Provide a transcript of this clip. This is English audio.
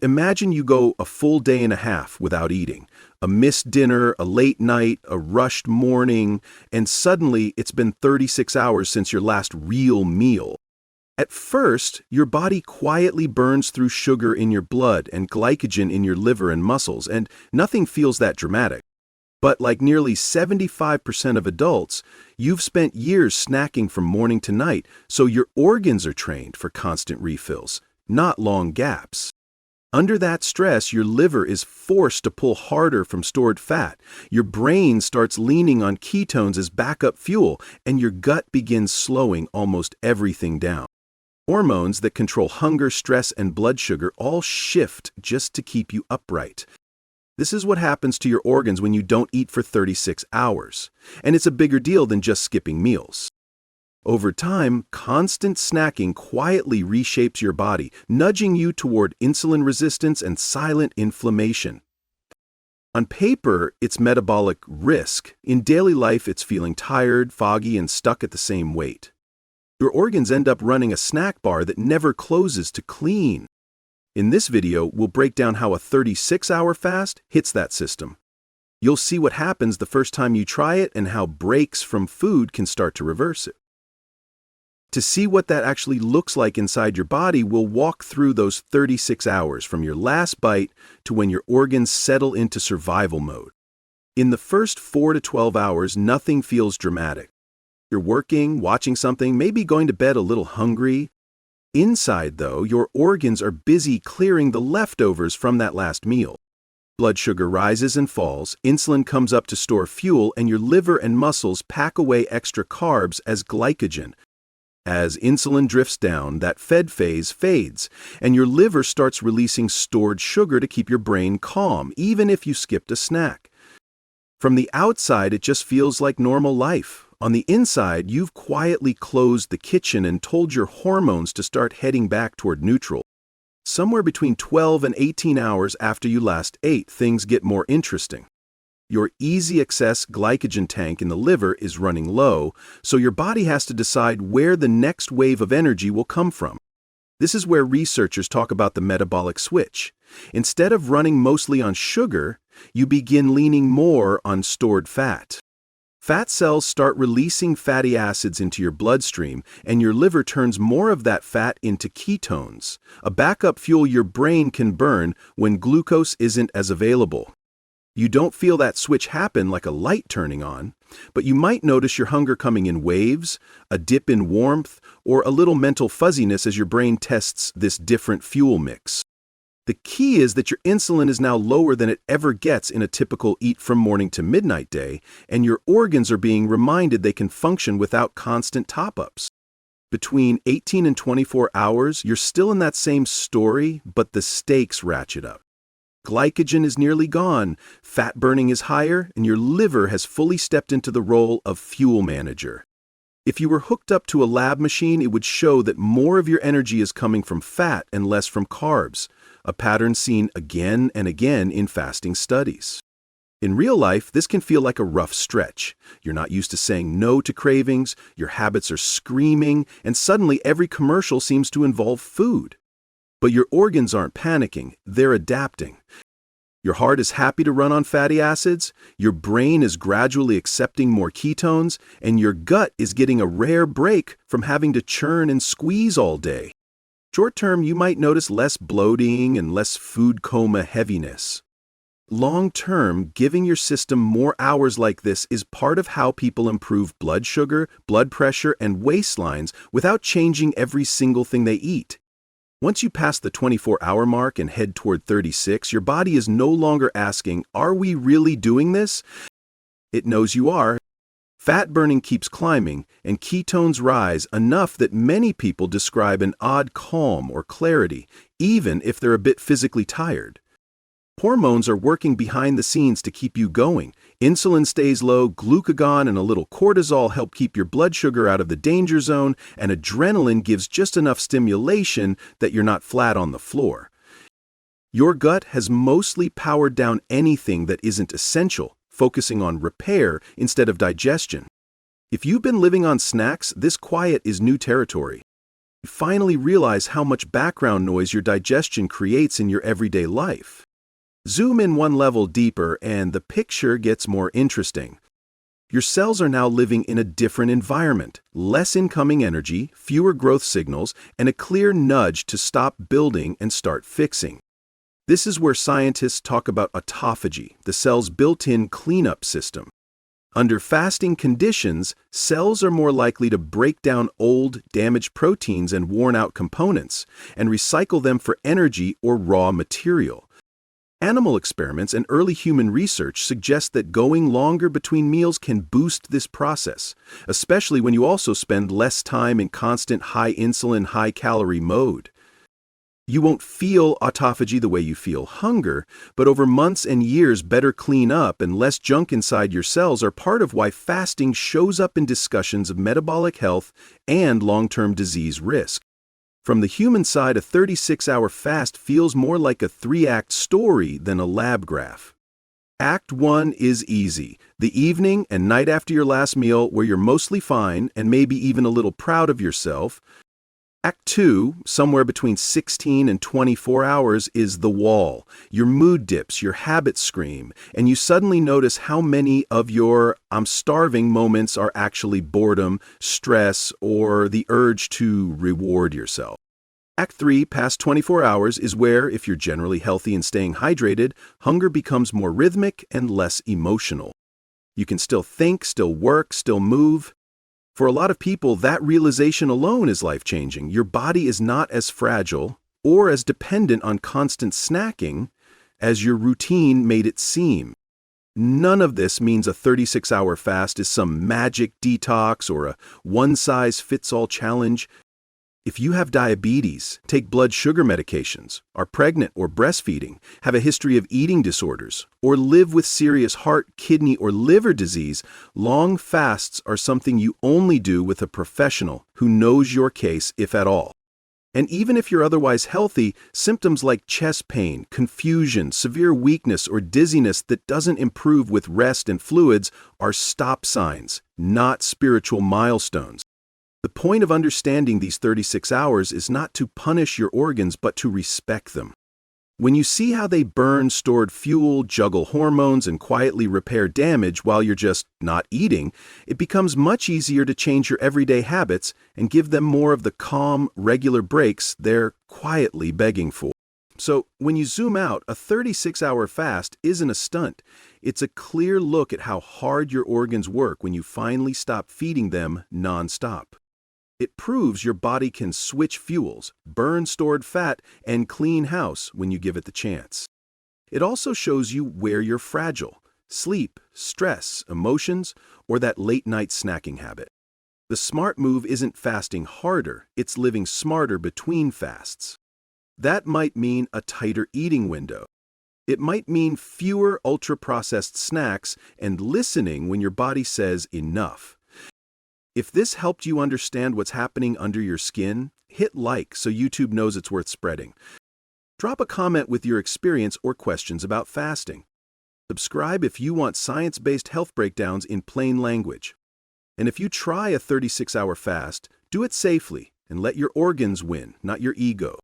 Imagine you go a full day and a half without eating. A missed dinner, a late night, a rushed morning, and suddenly it's been 36 hours since your last real meal. At first, your body quietly burns through sugar in your blood and glycogen in your liver and muscles, and nothing feels that dramatic. But like nearly 75% of adults, you've spent years snacking from morning to night, so your organs are trained for constant refills, not long gaps. Under that stress, your liver is forced to pull harder from stored fat, your brain starts leaning on ketones as backup fuel, and your gut begins slowing almost everything down. Hormones that control hunger, stress, and blood sugar all shift just to keep you upright. This is what happens to your organs when you don't eat for 36 hours, and it's a bigger deal than just skipping meals. Over time, constant snacking quietly reshapes your body, nudging you toward insulin resistance and silent inflammation. On paper, it's metabolic risk. In daily life, it's feeling tired, foggy, and stuck at the same weight. Your organs end up running a snack bar that never closes to clean. In this video, we'll break down how a 36-hour fast hits that system. You'll see what happens the first time you try it and how breaks from food can start to reverse it. To see what that actually looks like inside your body, we'll walk through those 36 hours from your last bite to when your organs settle into survival mode. In the first 4 to 12 hours, nothing feels dramatic. You're working, watching something, maybe going to bed a little hungry. Inside, though, your organs are busy clearing the leftovers from that last meal. Blood sugar rises and falls, insulin comes up to store fuel, and your liver and muscles pack away extra carbs as glycogen. As insulin drifts down, that fed phase fades, and your liver starts releasing stored sugar to keep your brain calm, even if you skipped a snack. From the outside, it just feels like normal life. On the inside, you've quietly closed the kitchen and told your hormones to start heading back toward neutral. Somewhere between 12 and 18 hours after you last ate, things get more interesting. Your easy access glycogen tank in the liver is running low, so your body has to decide where the next wave of energy will come from. This is where researchers talk about the metabolic switch. Instead of running mostly on sugar, you begin leaning more on stored fat. Fat cells start releasing fatty acids into your bloodstream, and your liver turns more of that fat into ketones, a backup fuel your brain can burn when glucose isn't as available. You don't feel that switch happen like a light turning on, but you might notice your hunger coming in waves, a dip in warmth, or a little mental fuzziness as your brain tests this different fuel mix. The key is that your insulin is now lower than it ever gets in a typical eat from morning to midnight day, and your organs are being reminded they can function without constant top-ups. Between 18 and 24 hours, you're still in that same story, but the stakes ratchet up. Glycogen is nearly gone, fat burning is higher, and your liver has fully stepped into the role of fuel manager. If you were hooked up to a lab machine, it would show that more of your energy is coming from fat and less from carbs, a pattern seen again and again in fasting studies. In real life, this can feel like a rough stretch. You're not used to saying no to cravings, your habits are screaming, and suddenly every commercial seems to involve food. But your organs aren't panicking, they're adapting. Your heart is happy to run on fatty acids, your brain is gradually accepting more ketones, and your gut is getting a rare break from having to churn and squeeze all day. Short term, you might notice less bloating and less food coma heaviness. Long term, giving your system more hours like this is part of how people improve blood sugar, blood pressure, and waistlines without changing every single thing they eat. Once you pass the 24-hour mark and head toward 36, your body is no longer asking, "Are we really doing this?" It knows you are. Fat burning keeps climbing, and ketones rise enough that many people describe an odd calm or clarity, even if they're a bit physically tired. Hormones are working behind the scenes to keep you going. Insulin stays low, glucagon and a little cortisol help keep your blood sugar out of the danger zone, and adrenaline gives just enough stimulation that you're not flat on the floor. Your gut has mostly powered down anything that isn't essential, focusing on repair instead of digestion. If you've been living on snacks, this quiet is new territory. You finally realize how much background noise your digestion creates in your everyday life. Zoom in one level deeper and the picture gets more interesting. Your cells are now living in a different environment, less incoming energy, fewer growth signals, and a clear nudge to stop building and start fixing. This is where scientists talk about autophagy, the cell's built-in cleanup system. Under fasting conditions, cells are more likely to break down old, damaged proteins and worn-out components and recycle them for energy or raw material. Animal experiments and early human research suggest that going longer between meals can boost this process, especially when you also spend less time in constant high-insulin, high-calorie mode. You won't feel autophagy the way you feel hunger, but over months and years, better clean up and less junk inside your cells are part of why fasting shows up in discussions of metabolic health and long-term disease risk. From the human side, a 36-hour fast feels more like a 3-act story than a lab graph. Act 1 is easy, the evening and night after your last meal where you're mostly fine and maybe even a little proud of yourself. Act 2, somewhere between 16 and 24 hours, is the wall. Your mood dips, your habits scream, and you suddenly notice how many of your "I'm starving" moments are actually boredom, stress, or the urge to reward yourself. Act 3, past 24 hours, is where, if you're generally healthy and staying hydrated, hunger becomes more rhythmic and less emotional. You can still think, still work, still move. For a lot of people, that realization alone is life-changing. Your body is not as fragile or as dependent on constant snacking as your routine made it seem. None of this means a 36-hour fast is some magic detox or a one-size-fits-all challenge. If you have diabetes, take blood sugar medications, are pregnant or breastfeeding, have a history of eating disorders, or live with serious heart, kidney, or liver disease, long fasts are something you only do with a professional who knows your case, if at all. And even if you're otherwise healthy, symptoms like chest pain, confusion, severe weakness, or dizziness that doesn't improve with rest and fluids are stop signs, not spiritual milestones. The point of understanding these 36 hours is not to punish your organs, but to respect them. When you see how they burn stored fuel, juggle hormones, and quietly repair damage while you're just not eating, it becomes much easier to change your everyday habits and give them more of the calm, regular breaks they're quietly begging for. So, when you zoom out, a 36-hour fast isn't a stunt. It's a clear look at how hard your organs work when you finally stop feeding them non-stop. It proves your body can switch fuels, burn stored fat, and clean house when you give it the chance. It also shows you where you're fragile: sleep, stress, emotions, or that late-night snacking habit. The smart move isn't fasting harder, it's living smarter between fasts. That might mean a tighter eating window. It might mean fewer ultra-processed snacks and listening when your body says enough. If this helped you understand what's happening under your skin, hit like so YouTube knows it's worth spreading. Drop a comment with your experience or questions about fasting. Subscribe if you want science-based health breakdowns in plain language. And if you try a 36-hour fast, do it safely and let your organs win, not your ego.